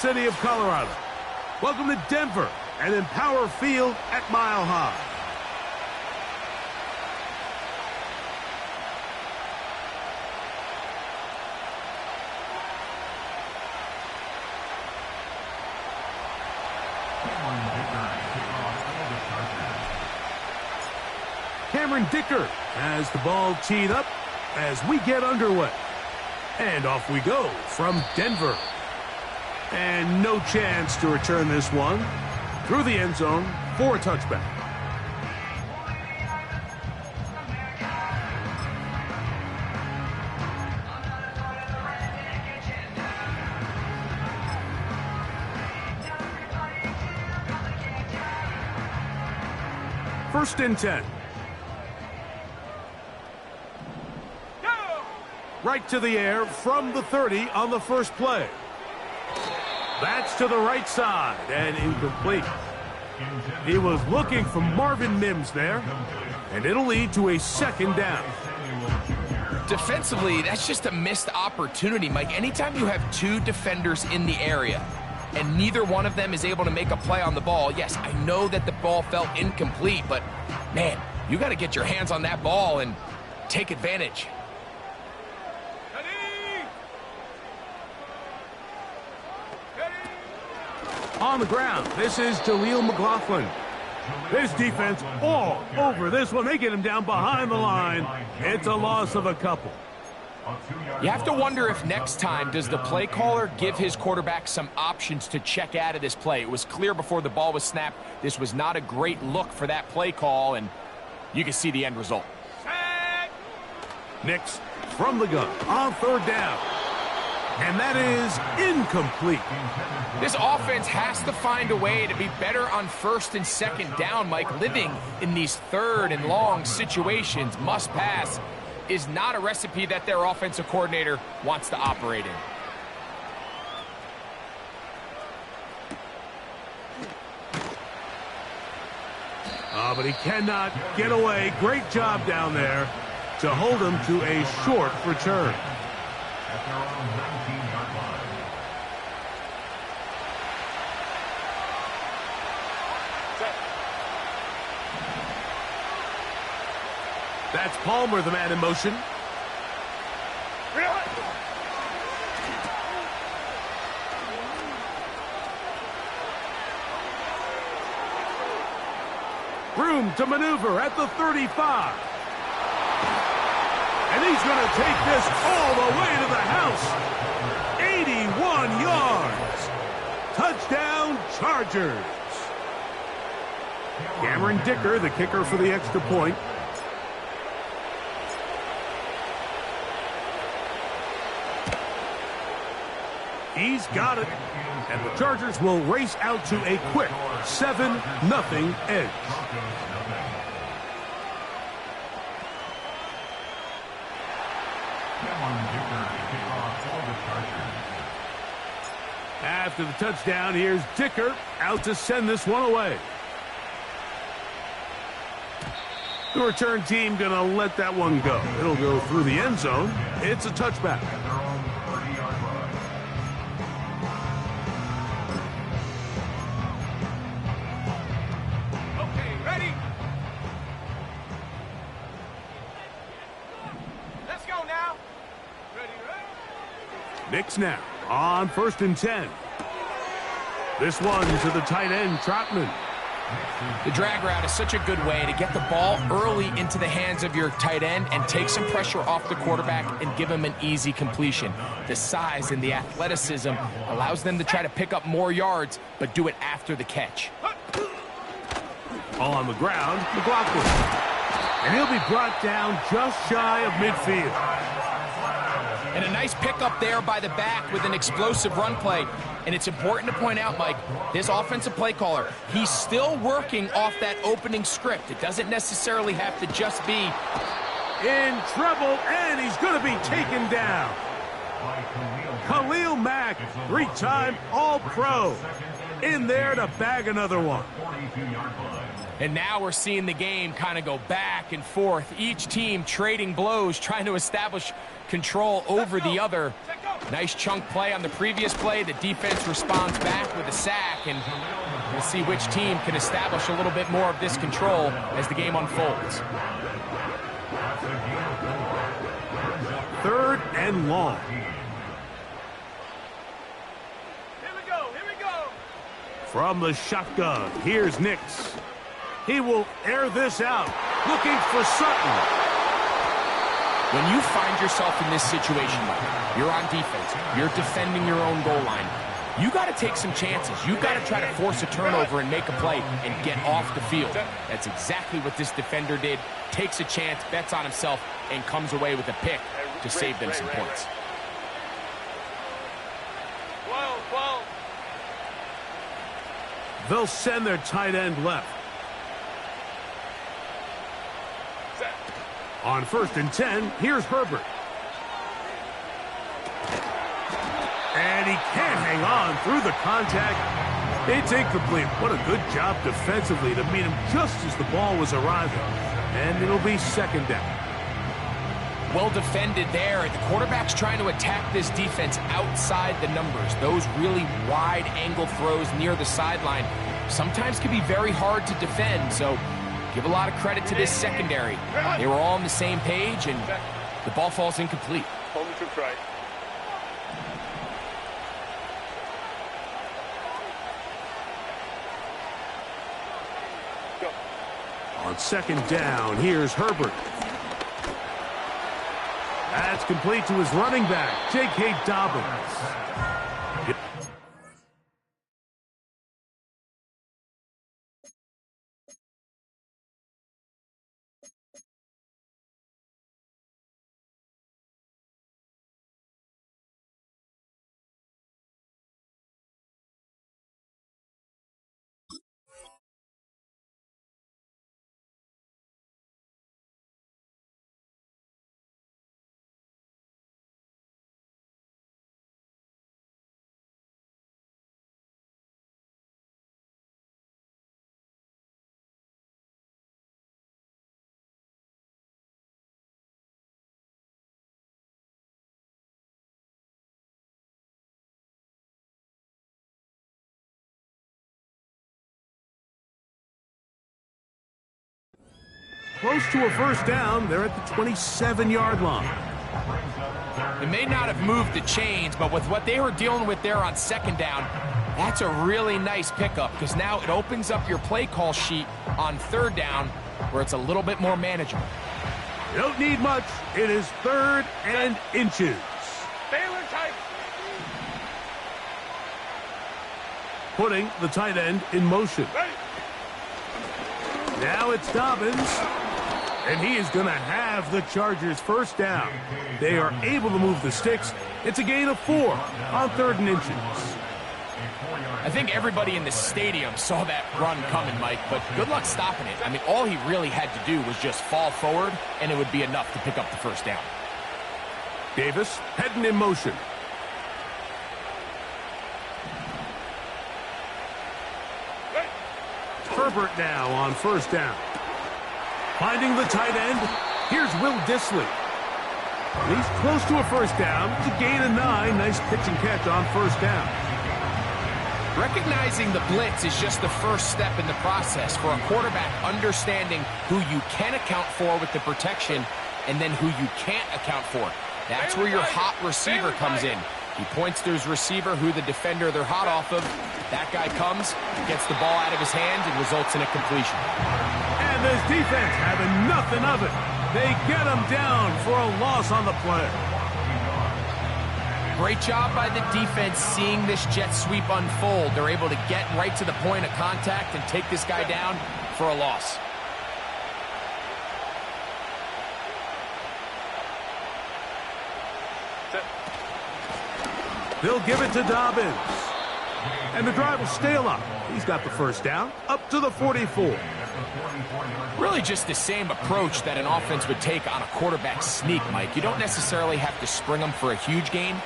City of Colorado. Welcome to Denver and Empower Field at Mile High. Cameron Dicker has the ball teed up as we get underway. And off we go from Denver. And no chance to return this one through the end zone for a touchback. First and 10. Right to the air from the 30 on the first play. That's to the right side and incomplete. He was looking for Marvin Mims there, and it'll lead to a second down. Defensively, that's just a missed opportunity, Mike. Anytime you have two defenders in the area and neither one of them is able to make a play on the ball, yes, I know that the ball felt incomplete, but, man, you got to get your hands on that ball and take advantage. On the ground, this is Jaleel McLaughlin. This defense all over this one. They get him down behind the line. It's a loss of a couple. You have to wonder if next time does the play caller give his quarterback some options to check out of this play. It was clear before the ball was snapped this was not a great look for that play call, and you can see the end result. Nix from the gun on third down. And that is incomplete. This offense has to find a way to be better on first and second down, Mike. Living in these third and long situations, must pass, is not a recipe that their offensive coordinator wants to operate in. But he cannot get away. Great job down there to hold him to a short return. At their own 19-yard line. That's Palmer, the man in motion. Room to maneuver at the 35. And he's going to take this all the way to the house. 81 yards. Touchdown, Chargers. Cameron Dicker, the kicker for the extra point. He's got it. And the Chargers will race out to a quick 7-0 edge. After the touchdown, here's Dicker out to send this one away. The return team going to let that one go. It'll go through the end zone. It's a touchback. Okay, ready? Let's go now. Ready? Nix now on first and 10. This one to the tight end, Trotman. The drag route is such a good way to get the ball early into the hands of your tight end and take some pressure off the quarterback and give him an easy completion. The size and the athleticism allows them to try to pick up more yards, but do it after the catch. On the ground, McLaughlin. And he'll be brought down just shy of midfield. And a nice pickup there by the back with an explosive run play. And it's important to point out, Mike, this offensive play caller, he's still working off that opening script. It doesn't necessarily have to just be in trouble, and he's going to be taken down. Khalil Mack, three-time All-Pro, in there to bag another one. And now we're seeing the game kind of go back and forth. Each team trading blows, trying to establish control over the other. Nice chunk play on the previous play. The defense responds back with a sack, and we'll see which team can establish a little bit more of this control as the game unfolds. 3rd and long. Here we go. From the shotgun, here's Nix. He will air this out, looking for Sutton. When you find yourself in this situation, Mike, you're on defense, you're defending your own goal line, you got to take some chances. You got to try to force a turnover and make a play and get off the field. That's exactly what this defender did. Takes a chance, bets on himself, and comes away with a pick to save them some points. They'll send their tight end left. On 1st and 10, here's Herbert. And he can't hang on through the contact. It's incomplete. What a good job defensively to meet him just as the ball was arriving. And it'll be 2nd down. Well defended there. The quarterback's trying to attack this defense outside the numbers. Those really wide angle throws near the sideline sometimes can be very hard to defend. So give a lot of credit to this secondary. They were all on the same page, and the ball falls incomplete. On 2nd down, here's Herbert. That's complete to his running back, J.K. Dobbins. Close to a 1st down. They're at the 27-yard line. It may not have moved the chains, but with what they were dealing with there on 2nd down, that's a really nice pickup because now it opens up your play call sheet on 3rd down where it's a little bit more manageable. You don't need much. It is 3rd and inches. Baylor tight. Putting the tight end in motion. Now it's Dobbins. And he is going to have the Chargers 1st down. They are able to move the sticks. It's a gain of 4 on 3rd and inches. I think everybody in the stadium saw that run coming, Mike, but good luck stopping it. I mean, all he really had to do was just fall forward, and it would be enough to pick up the 1st down. Davis heading in motion. Herbert now on 1st down. Finding the tight end, here's Will Dissly. He's close to a 1st down. It's a gain of 9. Nice pitch and catch on 1st down. Recognizing the blitz is just the first step in the process for a quarterback understanding who you can account for with the protection and then who you can't account for. That's where your hot receiver comes in. He points to his receiver, who the defender they're hot off of. That guy comes, gets the ball out of his hand, and results in a completion. And this defense having nothing of it. They get him down for a loss on the play. Great job by the defense seeing this jet sweep unfold. They're able to get right to the point of contact and take this guy down for a loss. They'll give it to Dobbins. And the drive will stay alive. He's got the 1st down up to the 44. Really just the same approach that an offense would take on a quarterback sneak, Mike. You don't necessarily have to spring them for a huge gain.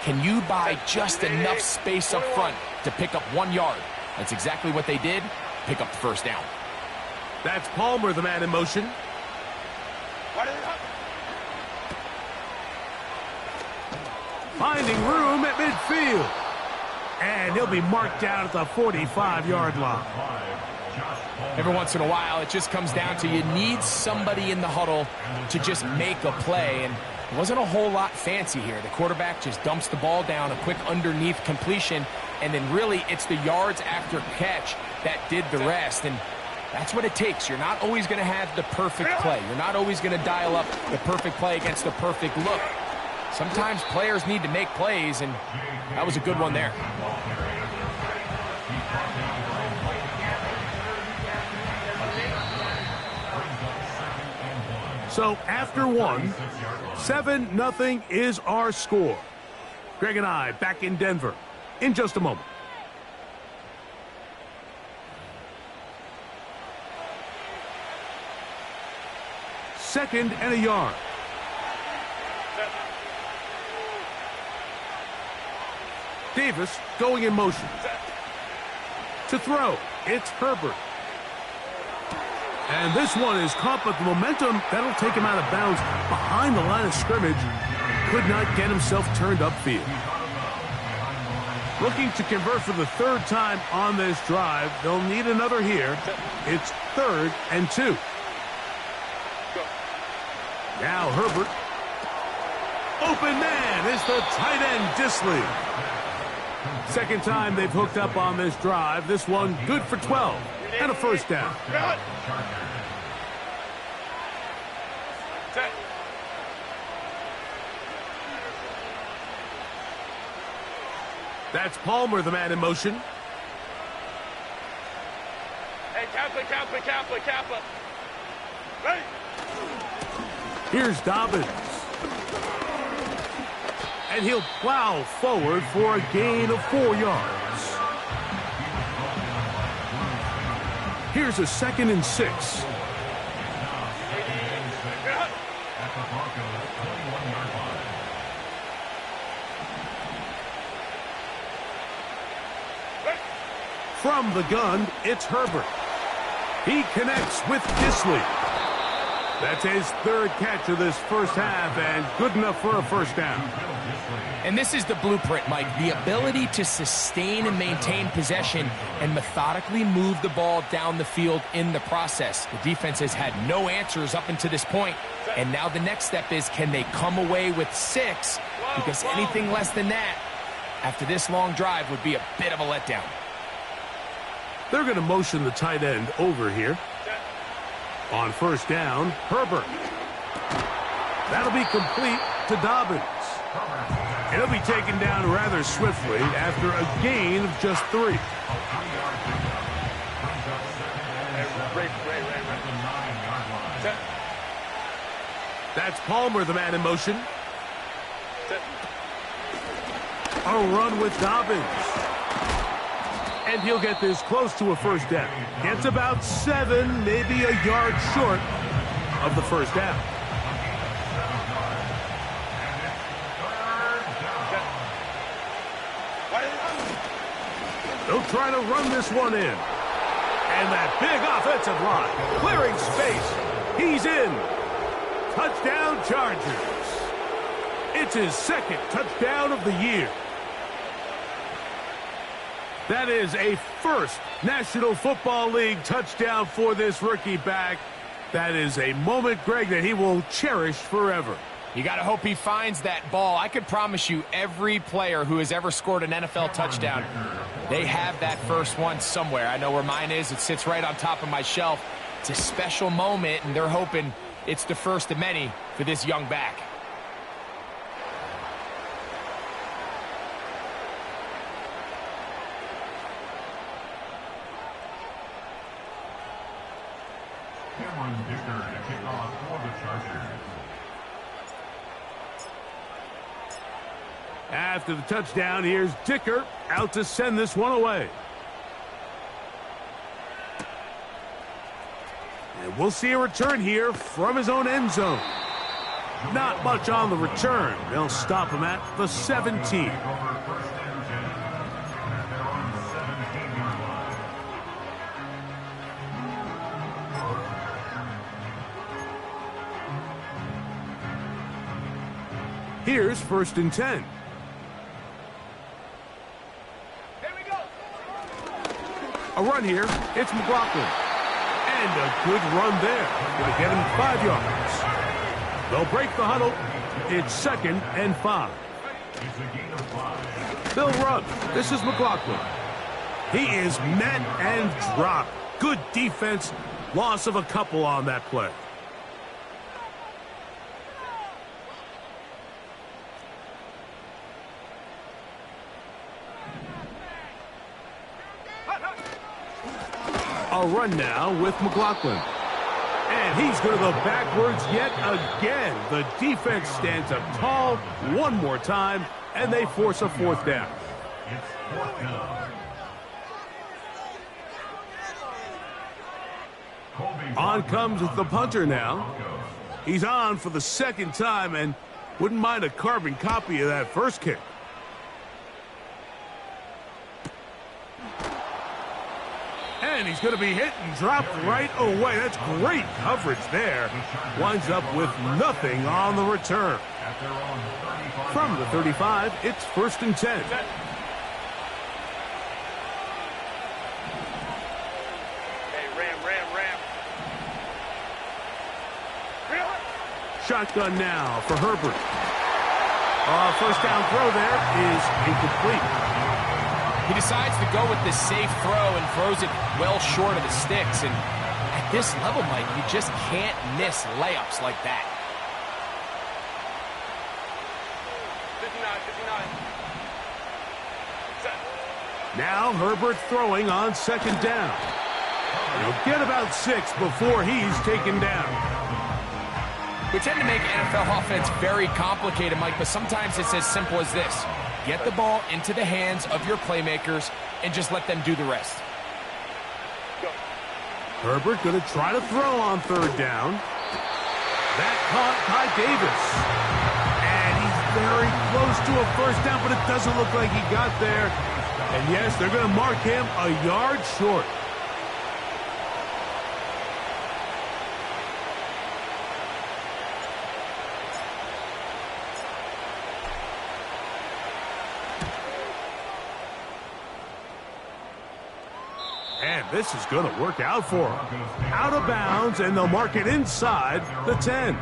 Can you buy just enough space up front to pick up 1 yard? That's exactly what they did. Pick up the 1st down. That's Palmer, the man in motion. finding room at midfield. And he'll be marked down at the 45-yard line. Every once in a while, it just comes down to you need somebody in the huddle to just make a play. And it wasn't a whole lot fancy here. The quarterback just dumps the ball down, a quick underneath completion, and then really it's the yards after catch that did the rest. And that's what it takes. You're not always going to have the perfect play. You're not always going to dial up the perfect play against the perfect look. Sometimes players need to make plays, and that was a good one there. So after one, 7-0 is our score. Greg and I back in Denver in just a moment. Second and a yard. Davis going in motion. To throw, it's Herbert. And this one is caught, but the momentum, that'll take him out of bounds behind the line of scrimmage. Could not get himself turned upfield. Looking to convert for the third time on this drive. They'll need another here. It's 3rd and 2. Now Herbert. Open man is the tight end, Disley. Second time they've hooked up on this drive. This one good for 12 and a first down. That's Palmer, the man in motion. Hey, Kappa. Ready? Here's Dobbins. And he'll plow forward for a gain of 4 yards. Here's a 2nd and 6. From the gun, it's Herbert. He connects with Disley. That's his 3rd catch of this first half, and good enough for a first down. And this is the blueprint, Mike. The ability to sustain and maintain possession and methodically move the ball down the field in the process. The defense has had no answers up until this point, and now the next step is, can they come away with 6? Because anything less than that, after this long drive, would be a bit of a letdown. They're going to motion the tight end over here. On first down, Herbert. That'll be complete to Dobbins. He'll be taken down rather swiftly after a gain of just 3. That's Palmer, the man in motion. A run with Dobbins. And he'll get this close to a first down. Gets about 7, maybe a yard short of the first down. They'll try to run this one in. And that big offensive line clearing space. He's in. Touchdown Chargers. It's his 2nd touchdown of the year. That is a first National Football League touchdown for this rookie back. That is a moment, Greg, that he will cherish forever. You got to hope he finds that ball. I could promise you every player who has ever scored an NFL touchdown, they have that first one somewhere. I know where mine is. It sits right on top of my shelf. It's a special moment, and they're hoping it's the first of many for this young back. After the touchdown, here's Dicker out to send this one away. And we'll see a return here from his own end zone. Not much on the return. They'll stop him at the 17. Here's 1st and 10. A run here. It's McLaughlin. And a good run there. Going to get him 5 yards. They'll break the huddle. It's 2nd and 5. They'll run. This is McLaughlin. He is met and dropped. Good defense. Loss of a couple on that play. A run now with McLaughlin. And he's going to go backwards yet again. The defense stands up tall one more time, and they force a 4th down. It's 4th down. On comes the punter now. He's on for the 2nd time and wouldn't mind a carbon copy of that first kick. And he's going to be hit and dropped right away. That's great coverage there. Winds up with nothing on the return. From the 35, it's 1st and 10. Shotgun now for Herbert. First down throw there is incomplete. He decides to go with the safe throw and throws it well short of the sticks. And at this level, Mike, you just can't miss layups like that. 59. Now Herbert throwing on 2nd down. He'll get about 6 before he's taken down. We tend to make NFL offense very complicated, Mike, but sometimes it's as simple as this. Get the ball into the hands of your playmakers and just let them do the rest. Herbert going to try to throw on 3rd down. That caught by Davis. And he's very close to a 1st down, but it doesn't look like he got there. And yes, they're going to mark him a yard short. And this is going to work out for him. Out of bounds, and they'll mark it inside the 10.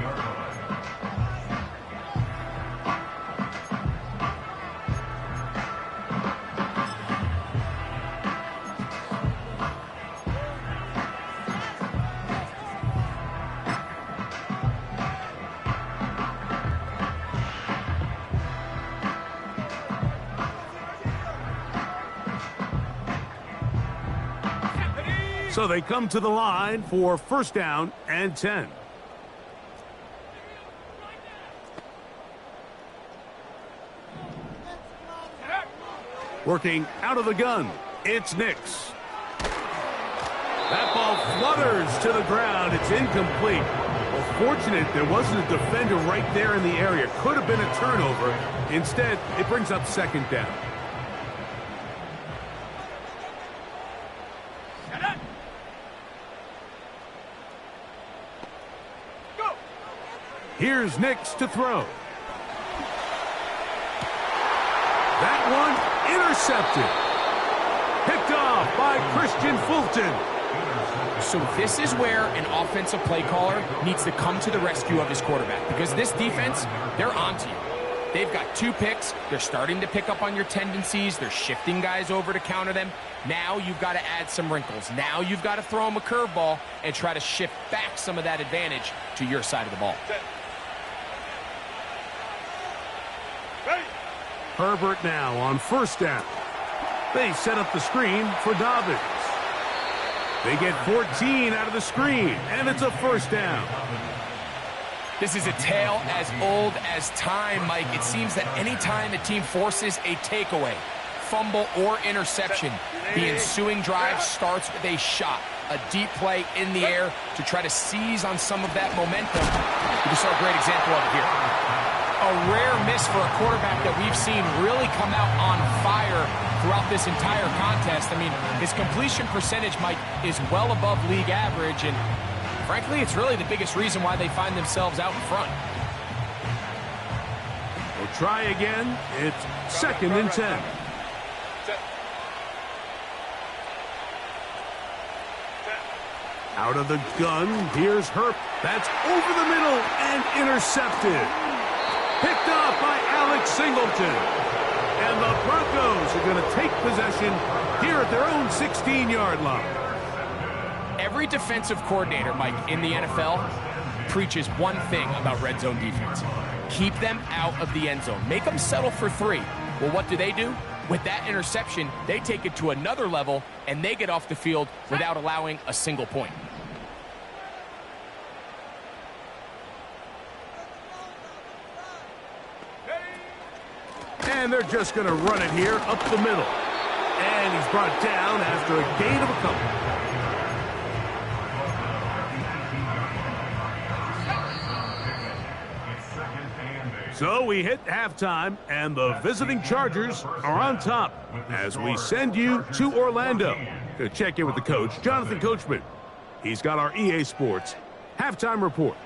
So they come to the line for 1st down and 10. Working out of the gun, it's Nix. That ball flutters to the ground. It's incomplete. Well, fortunate there wasn't a defender right there in the area. Could have been a turnover. Instead, it brings up 2nd down. Here's Nix to throw. That one intercepted. Picked off by Christian Fulton. So this is where an offensive play caller needs to come to the rescue of his quarterback, because this defense, they're onto you. They've got 2 picks. They're starting to pick up on your tendencies. They're shifting guys over to counter them. Now you've got to add some wrinkles. Now you've got to throw them a curveball and try to shift back some of that advantage to your side of the ball. Herbert now on 1st down. They set up the screen for Dobbins. They get 14 out of the screen, and it's a 1st down. This is a tale as old as time, Mike. It seems that any time a team forces a takeaway, fumble, or interception, the ensuing drive starts with a shot, a deep play in the air to try to seize on some of that momentum. We just saw a great example of it here. A rare miss for a quarterback that we've seen really come out on fire throughout this entire contest. I mean, his completion percentage, Mike, is well above league average, and frankly, it's really the biggest reason why they find themselves out in front. We'll try again. It's 2nd and 10. Out of the gun, here's Herb. That's over the middle and intercepted. Picked up by Alex Singleton. And the Broncos are going to take possession here at their own 16-yard line. Every defensive coordinator, Mike, in the NFL preaches one thing about red zone defense. Keep them out of the end zone. Make them settle for 3. Well, what do? With that interception, they take it to another level, and they get off the field without allowing a single point. And they're just going to run it here up the middle. And he's brought down after a gain of a couple. So we hit halftime, and the visiting Chargers are on top as we send you to Orlando to check in with the coach, Jonathan Coachman. He's got our EA Sports halftime report.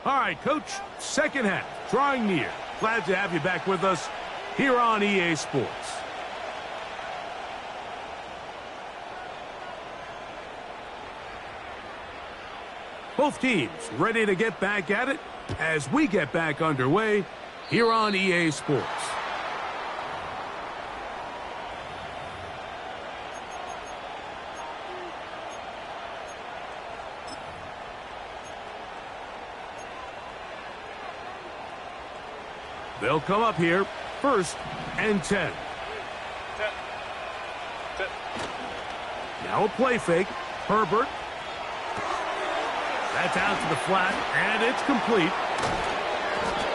All right, Coach, second half, drawing near. Glad to have you back with us here on EA Sports. Both teams ready to get back at it as we get back underway here on EA Sports. They'll come up here, 1st and 10. Now a play fake. Herbert. That's out to the flat, and it's complete.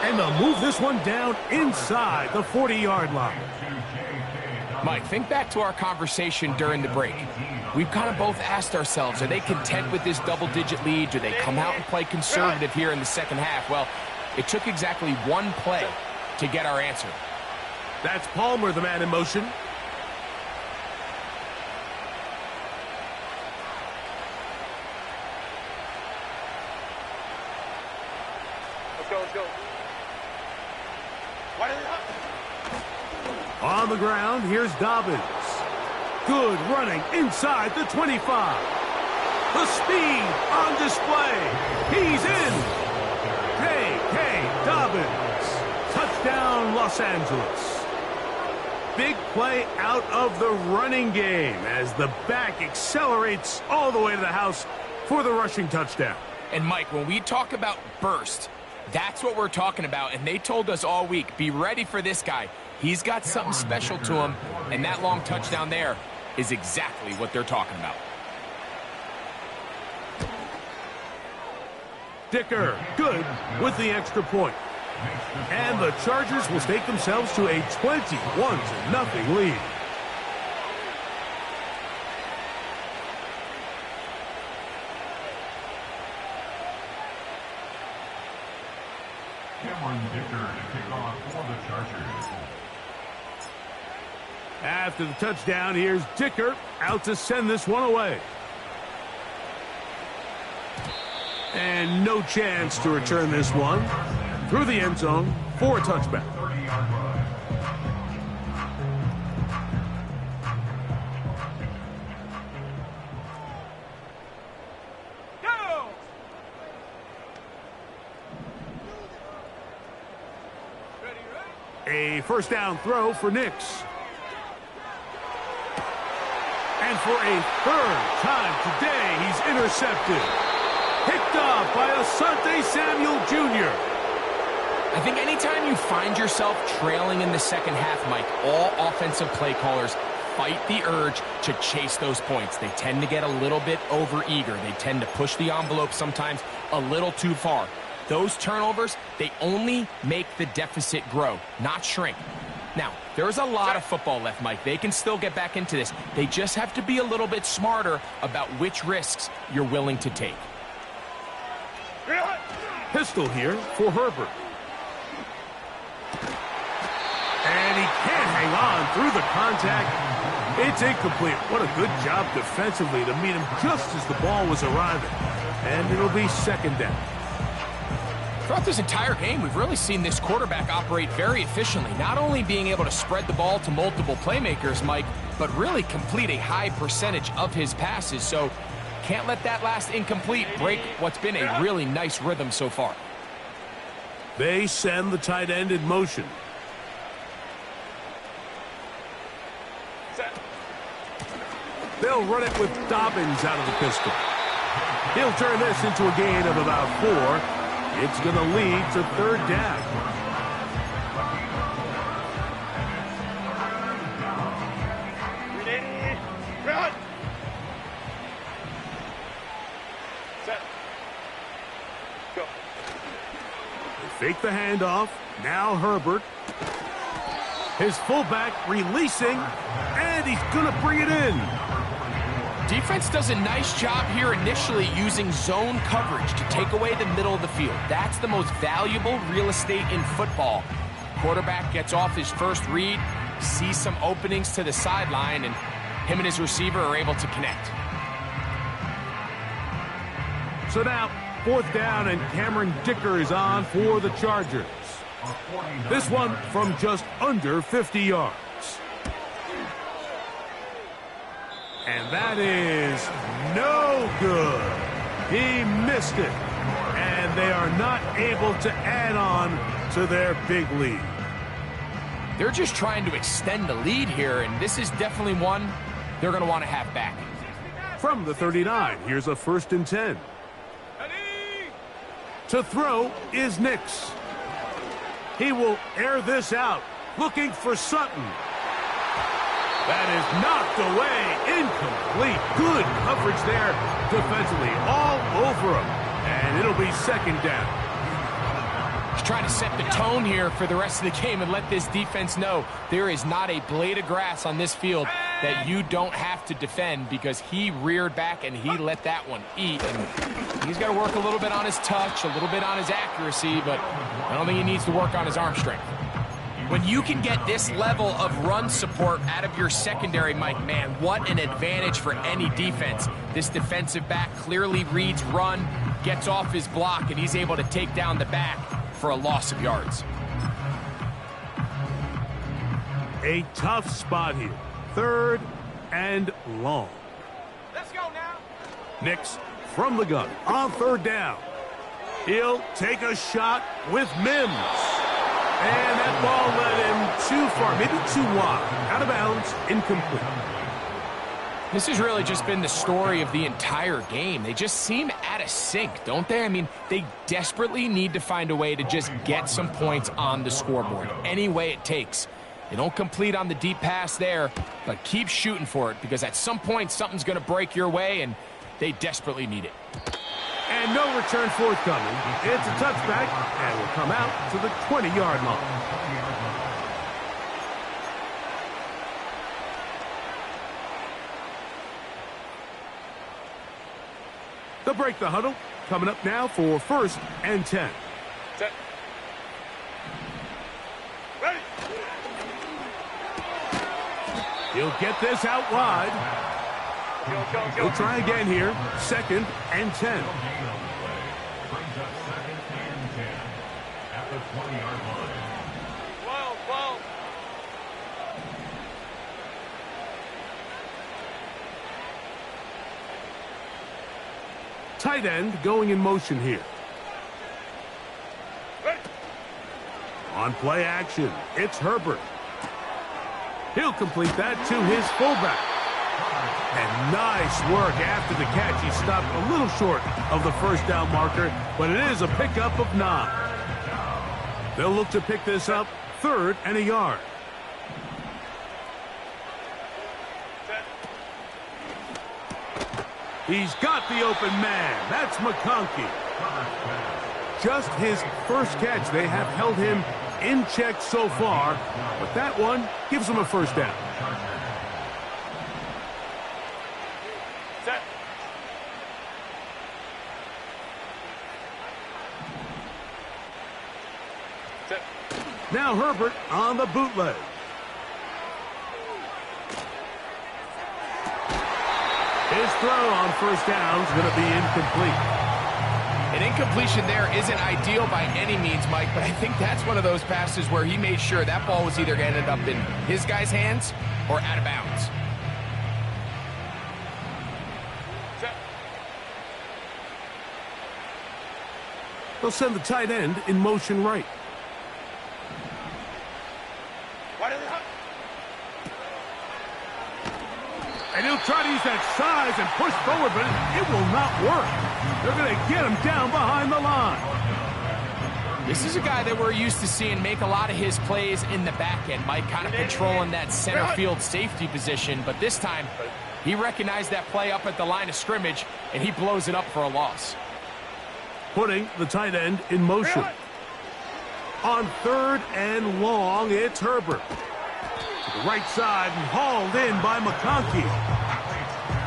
And they'll move this one down inside the 40-yard line. Mike, think back to our conversation during the break. We've kind of both asked ourselves, are they content with this double-digit lead? Do they come out and play conservative here in the second half? Well, it took exactly one play to get our answer. That's Palmer, the man in motion. Let's go, let's go. Why did it up? On the ground, here's Dobbins. Good running inside the 25. The speed on display. He's in. J.K. Dobbins. Touchdown, Los Angeles. Big play out of the running game as the back accelerates all the way to the house for the rushing touchdown. And, Mike, when we talk about burst, that's what we're talking about. And they told us all week, be ready for this guy. He's got something special to him, and that long touchdown there is exactly what they're talking about. Dicker, good with the extra point. And the Chargers will stake themselves to a 21-0 lead. Dicker to kick off for the Chargers. After the touchdown, here's Dicker out to send this one away. And no chance to return this one through the end zone for a touchback. Go! A first down throw for Nix. And for a third time today, he's intercepted. Picked up by Asante Samuel Jr. I think anytime you find yourself trailing in the second half, Mike, all offensive play callers fight the urge to chase those points. They tend to get a little bit overeager. They tend to push the envelope sometimes a little too far. Those turnovers, they only make the deficit grow, not shrink. Now, there's a lot of football left, Mike. They can still get back into this. They just have to be a little bit smarter about which risks you're willing to take. pistol here for Herbert. And he can't hang on through the contact. It's incomplete. What a good job defensively to meet him just as the ball was arriving. And it'll be second down. Throughout this entire game, we've really seen this quarterback operate very efficiently, not only being able to spread the ball to multiple playmakers, Mike, but really complete a high percentage of his passes. So can't let that last incomplete break what's been a really nice rhythm so far. They send the tight end in motion. They'll run it with Dobbins out of the pistol. He'll turn this into a gain of about 4. It's going to lead to third down. Run. Set. Go. They fake the handoff. Now Herbert. His fullback releasing, and he's going to bring it in. Defense does a nice job here initially using zone coverage to take away the middle of the field. That's the most valuable real estate in football. Quarterback gets off his first read, sees some openings to the sideline, and him and his receiver are able to connect. So now, fourth down, and Cameron Dicker is on for the Chargers. This one from just under 50 yards. And that is no good. He missed it. And they are not able to add on to their big lead. They're just trying to extend the lead here, and this is definitely one they're going to want to have back. From the 39, here's a 1st and 10. To throw is Nix. He will air this out, looking for Sutton. That is knocked away, incomplete. Good coverage there defensively, all over him. And it'll be second down. He's trying to set the tone here for the rest of the game and let this defense know there is not a blade of grass on this field that you don't have to defend, because he reared back and he let that one eat. And he's got to work a little bit on his touch, a little bit on his accuracy, but I don't think he needs to work on his arm strength. When you can get this level of run support out of your secondary, Mike, man, what an advantage for any defense. This defensive back clearly reads run, gets off his block, and he's able to take down the back for a loss of yards. A tough spot here. 3rd and long. Let's go now. Nix from the gun on 3rd down. He'll take a shot with Mims. And that ball led him too far, maybe too wide. Out of bounds, incomplete. This has really just been the story of the entire game. They just seem out of sync, don't they? I mean, they desperately need to find a way to just get some points on the scoreboard, any way it takes. They don't complete on the deep pass there, but keep shooting for it, because at some point something's going to break your way, and they desperately need it. And no return forthcoming. It's a touchback, and will come out to the 20-yard line. They'll break the huddle. Coming up now for 1st and 10. Set. Ready. He'll get this out wide. Go. He'll try again here. 2nd and 10. Brings up 2nd and 10 at the 20-yard line. 12. Tight end going in motion here. Ready. On play action, it's Herbert. He'll complete that to his fullback. And nice work after the catch. He stopped a little short of the 1st down marker, but it is a pickup of 9. They'll look to pick this up 3rd and a yard. Set. He's got the open man. That's McConkey. Just his first catch. They have held him in check so far, but that one gives him a 1st down. Set. Set. Now Herbert on the bootleg. His throw on first down is going to be incomplete. An incompletion there isn't ideal by any means, Mike, but I think that's one of those passes where he made sure that ball was either going to end up in his guy's hands or out of bounds. Set. They'll send the tight end in motion right. Why do they hunt? And he'll try to use that size and push forward, but it will not work. They're going to get him down behind the line. This is a guy that we're used to seeing make a lot of his plays in the back end, Mike, kind of controlling that center field safety position. But this time, he recognized that play up at the line of scrimmage, and he blows it up for a loss. Putting the tight end in motion. On third and long, it's Herbert. To the right side and hauled in by McConkey.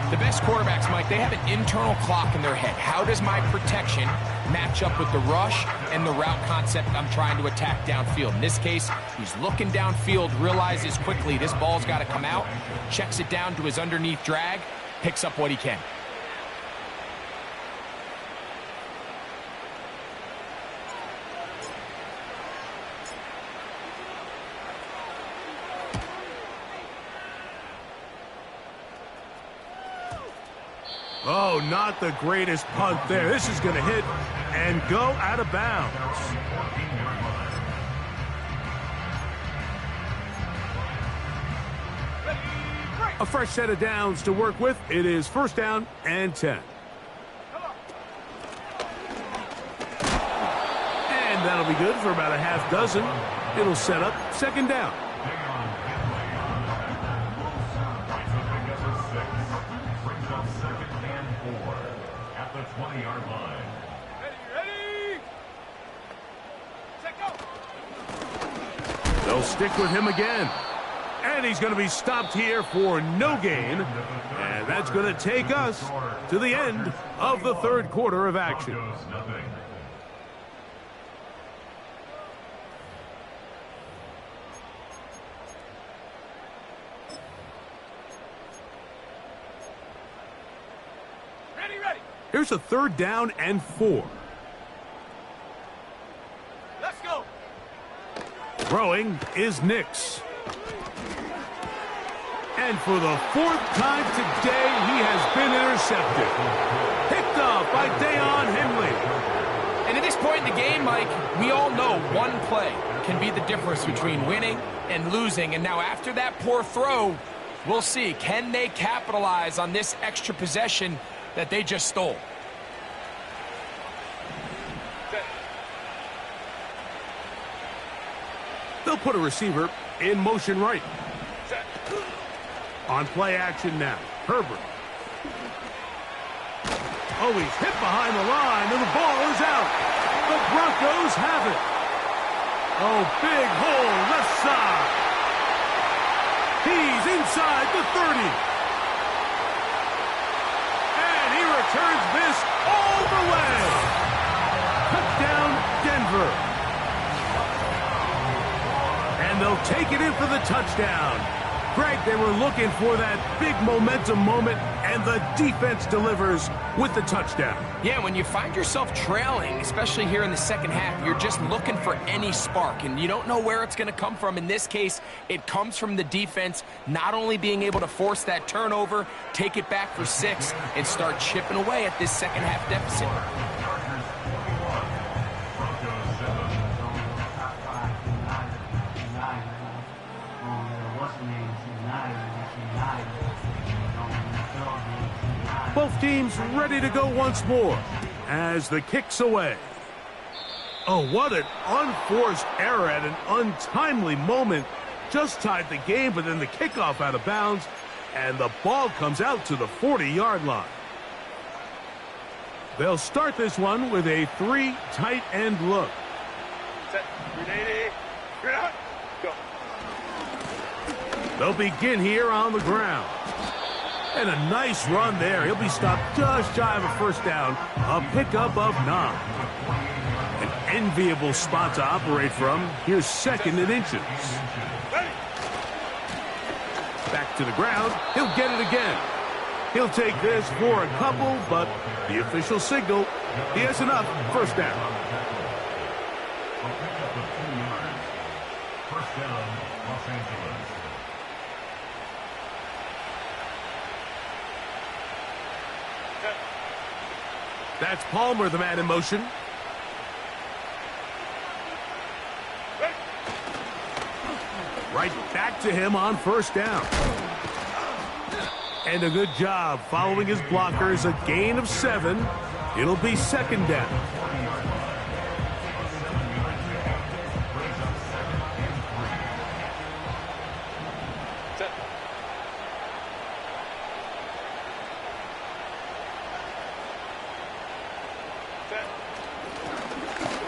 The best quarterbacks, Mike, they have an internal clock in their head. How does my protection match up with the rush and the route concept I'm trying to attack downfield? In this case, he's looking downfield, realizes quickly this ball's got to come out, checks it down to his underneath drag, picks up what he can. Oh, not the greatest punt there. This is going to hit and go out of bounds. A fresh set of downs to work with. It is first down and 10. And that'll be good for about a half dozen. It'll set up second down. At the 20-yard line. Ready? Set, go. They'll stick with him again. And he's going to be stopped here for no gain. And that's going to take us to the end of the third quarter of action. Ready. Here's a third down and 4. Let's go. Throwing is Nix. And for the fourth time today, he has been intercepted. Picked off by Deion Henley. And at this point in the game, Mike, we all know one play can be the difference between winning and losing. And now after that poor throw, we'll see, can they capitalize on this extra possession that they just stole? Set. They'll put a receiver in motion right. Set. On play action now, Herbert. Oh, he's hit behind the line, and the ball is out. The Broncos have it. Oh, big hole left side. He's inside the 30. And he returns this all the way. Touchdown, Denver. And they'll take it in for the touchdown. Greg, they were looking for that big momentum moment, and the defense delivers with the touchdown. Yeah, when you find yourself trailing, especially here in the second half, you're just looking for any spark, and you don't know where it's going to come from. In this case, it comes from the defense not only being able to force that turnover, take it back for 6, and start chipping away at this second half deficit. Both teams ready to go once more as the kick's away. Oh, what an unforced error at an untimely moment. Just tied the game, but then the kickoff out of bounds, and the ball comes out to the 40-yard line. They'll start this one with a 3 tight end look. Set. Ready. Get out. Go. They'll begin here on the ground. And a nice run there. He'll be stopped just shy of a first down. A pickup of 9. And enviable spot to operate from. Here's second and inches. Back to the ground. He'll get it again. He'll take this for a couple, but the official signal, he has enough. First down. First down, Los Angeles. That's Palmer, the man in motion. Right back to him on first down. And a good job following his blockers. A gain of 7. It'll be second down.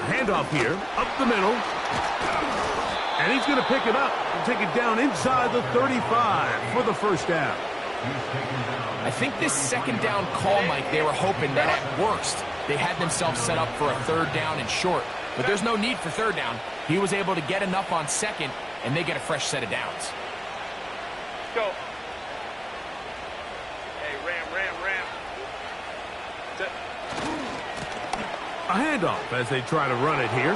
Handoff here, up the middle. And he's going to pick it up and take it down inside the 35 for the first down. I think this second down call, Mike, they were hoping that at worst they had themselves set up for a third down and short. But there's no need for third down. He was able to get enough on second, and they get a fresh set of downs. Go. Hey, ram. A handoff as they try to run it here.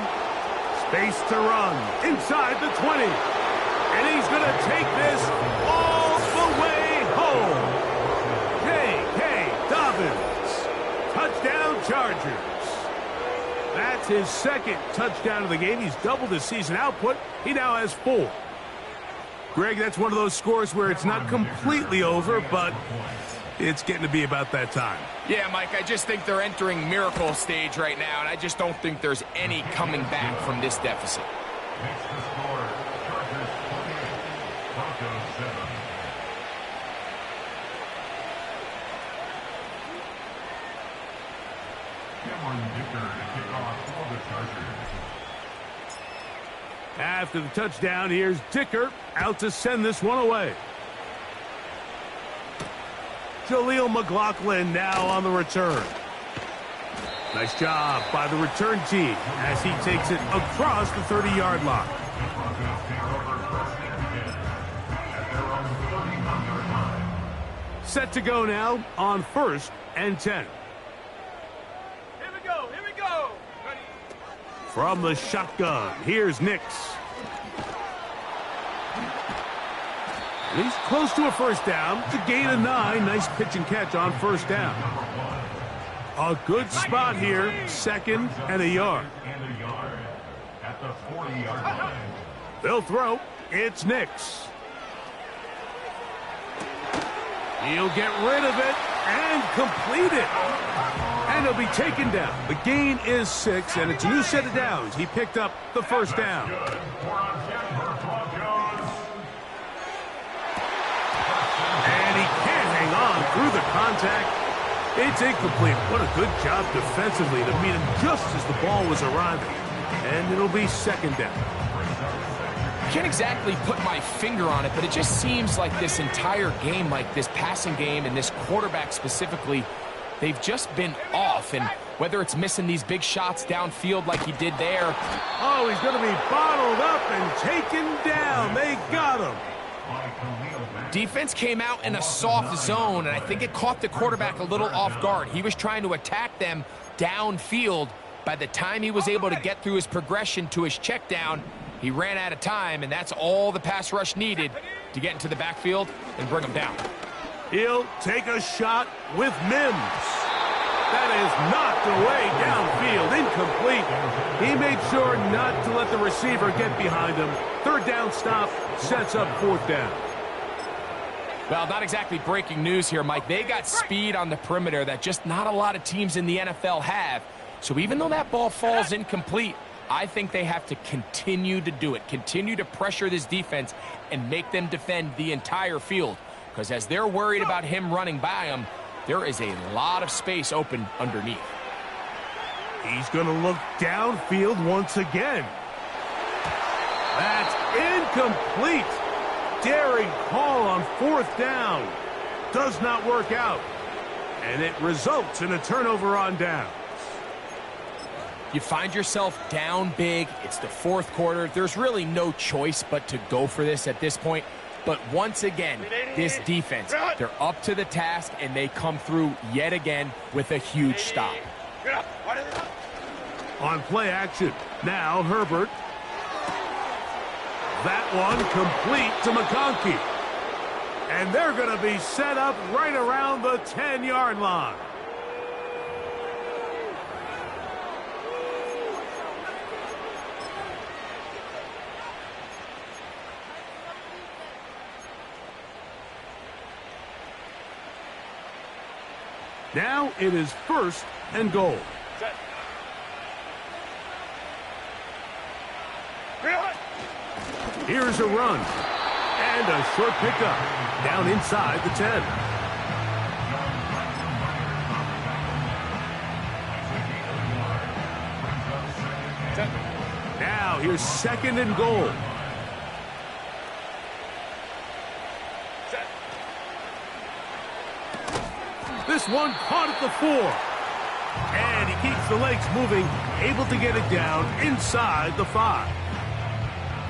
Space to run inside the 20. And he's going to take this all the way home. J.K. Dobbins. Touchdown Chargers. That's his second touchdown of the game. He's doubled his season output. He now has 4. Greg, that's one of those scores where it's not completely over, but it's getting to be about that time. Yeah, Mike, I just think they're entering miracle stage right now, and I just don't think there's any coming back from this deficit. Next to score, Chargers 28, Broncos 7. Cameron Dicker to kick off for the Chargers. After the touchdown, here's Dicker out to send this one away. Jaleel McLaughlin now on the return. Nice job by the return team as he takes it across the 30-yard line. Set to go now on 1st and 10. Here we go. Ready. From the shotgun, here's Nix. He's close to a first down. It's a gain of 9. Nice pitch and catch on first down. A good spot here. 2nd and a yard. At the 40-yard line. They'll throw. It's Nix. He'll get rid of it and complete it. And he'll be taken down. The gain is 6, and it's a new set of downs. He picked up the first down. And he can't hang on through the contact. It's incomplete. What a good job defensively to meet him just as the ball was arriving. And it'll be second down. I can't exactly put my finger on it, but it just seems like this entire game, like this passing game and this quarterback specifically, they've just been off. And whether it's missing these big shots downfield like he did there. Oh, he's going to be bottled up and taken down. They got him. Defense came out in a soft zone, and I think it caught the quarterback a little off guard. He was trying to attack them downfield. By the time he was able to get through his progression to his check down, he ran out of time, and that's all the pass rush needed to get into the backfield and bring him down. He'll take a shot with Mims. That is knocked away downfield, incomplete. He made sure not to let the receiver get behind him. Third down stop sets up 4th down. Well, not exactly breaking news here, Mike. They got speed on the perimeter that just not a lot of teams in the NFL have. So even though that ball falls incomplete, I think they have to continue to do it, continue to pressure this defense and make them defend the entire field. Because as they're worried about him running by them, there is a lot of space open underneath. He's going to look downfield once again. That's incomplete. Daring call on 4th down. Does not work out. And it results in a turnover on downs. You find yourself down big. It's the fourth quarter. There's really no choice but to go for this at this point. But once again, this defense, they're up to the task, and they come through yet again with a huge stop. On play action, now Herbert. That one complete to McConkey. And they're going to be set up right around the 10-yard line. Now it is 1st and goal. Set. Here's a run. And a short pickup. Down inside the 10. Now here's 2nd and goal. Set. This one caught at the 4. And he keeps the legs moving, able to get it down inside the 5.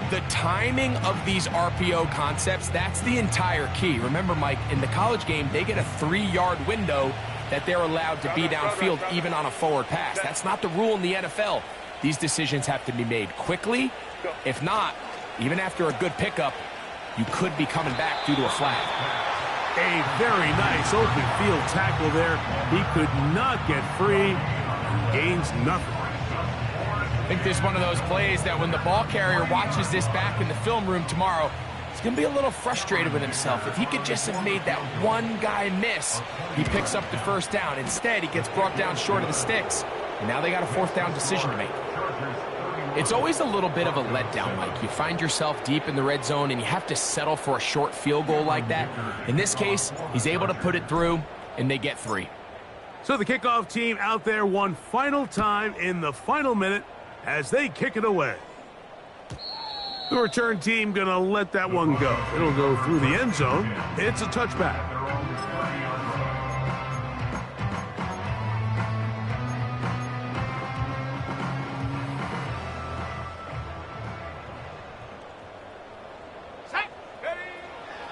The timing of these RPO concepts, that's the entire key. Remember, Mike, in the college game, they get a 3-yard window that they're allowed to be downfield even on a forward pass. That's not the rule in the NFL. These decisions have to be made quickly. If not, even after a good pickup, you could be coming back due to a flag. A very nice open field tackle there. He could not get free and gains nothing. I think this is one of those plays that when the ball carrier watches this back in the film room tomorrow, he's going to be a little frustrated with himself. If he could just have made that one guy miss, he picks up the 1st down. Instead, he gets brought down short of the sticks, and now they got a 4th down decision to make. It's always a little bit of a letdown, Mike. You find yourself deep in the red zone, and you have to settle for a short field goal like that. In this case, he's able to put it through, and they get 3. So the kickoff team out there one final time in the final minute as they kick it away. The return team going to let that one go. It'll go through the end zone. It's a touchback.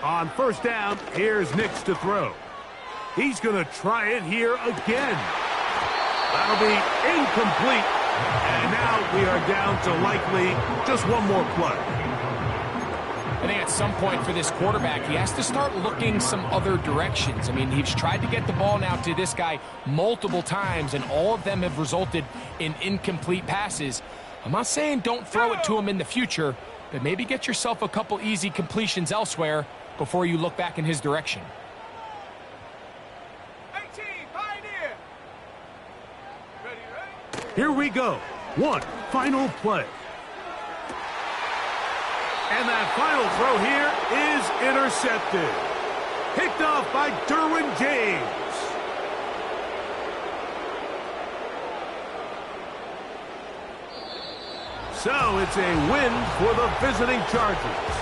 On 1st down, here's Nix to throw. He's going to try it here again. That'll be incomplete. And now we are down to likely just one more play. I think at some point for this quarterback, he has to start looking some other directions. I mean, he's tried to get the ball now to this guy multiple times, and all of them have resulted in incomplete passes. I'm not saying don't throw it to him in the future, but maybe get yourself a couple easy completions elsewhere before you look back in his direction. 18, Pioneer. Ready. Here we go. One final play. And that final throw here is intercepted. Picked off by Derwin James. So it's a win for the visiting Chargers.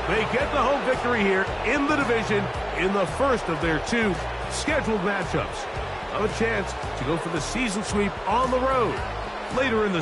They get the home victory here in the division in the first of their 2 scheduled matchups. Have a chance to go for the season sweep on the road later in the